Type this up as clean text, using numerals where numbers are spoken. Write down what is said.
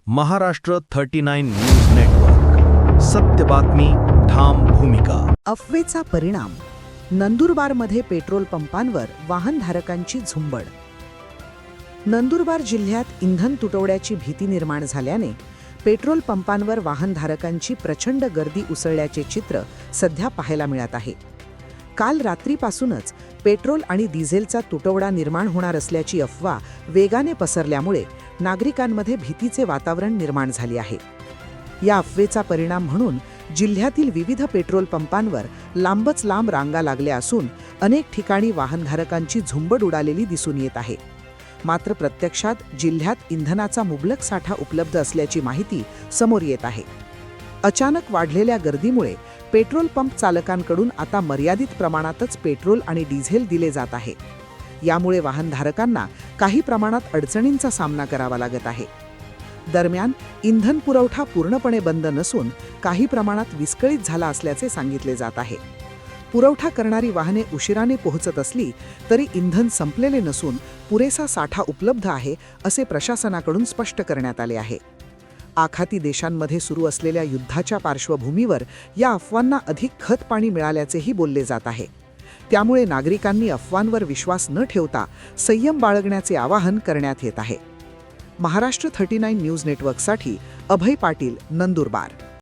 Maharashtra 39 news network. सत्य बातमी, ठाम भूमिका. अफवेचा परिणाम. नंदुरबारमध्ये पेट्रोल पंपांवर वाहनधारकांची झुंबड. नंदुरबार जिल्ह्यात इंधन तुटवड्याची भीती निर्माण झाल्याने पेट्रोल पंपांवर वाहनधारकांची प्रचंड गर्दी उसळल्याचे चित्र सध्या पाहायला मिळत आहे. काल रात्रीपासूनच पेट्रोल आणि डिझेलचा तुटवडा निर्माण होणार असल्याची अफवा वेगाने पसरल्यामुळे नागरिकांमध्ये भीतीचे वातावरण निर्माण झाले आहे. या अफवेचा परिणाम म्हणून जिल्ह्यातील विविध पेट्रोल पंपांवर लांबच लांब रांगा लागल्या असून अनेक ठिकाणी वाहनधारकांची झुंबड उडालेली दिसून येत आहे. मात्र प्रत्यक्षात जिल्ह्यात इंधनाचा मुबलक साठा उपलब्ध असल्याची माहिती समोर येत आहे. अचानक वाढलेल्या गर्दीमुळे पेट्रोल पंप चालकांकडून आता मर्यादित प्रमाणातच पेट्रोल आणि डिझेल दिले जात आहे. यामुळे वाहनधारकांना काही प्रमाणात अडचणींचा सामना करावा लागत आहे. दरम्यान इंधन पुरवठा पूर्णपणे बंद नसून काही प्रमाणात विस्कळीत झाला असल्याचे सांगितले जात आहे. पुरवठा करणारी वाहने उशिराने पोहोचत असली तरी इंधन संपलेले नसून पुरेसा साठा उपलब्ध आहे असे प्रशासनाकडून स्पष्ट करण्यात आले आहे. आखाती देशांमध्ये सुरू असलेल्या युद्धाच्या पार्श्वभूमीवर या अफवांना अधिक खतपाणी मिळाल्याचेही बोलले जात आहे. त्यामुळे नागरिकांनी अफवांवर विश्वास न ठेवता संयम बाळगण्याचे आवाहन करण्यात येत आहे. महाराष्ट्र 39 न्यूज नेटवर्कसाठी अभय पाटील, नंदुरबार.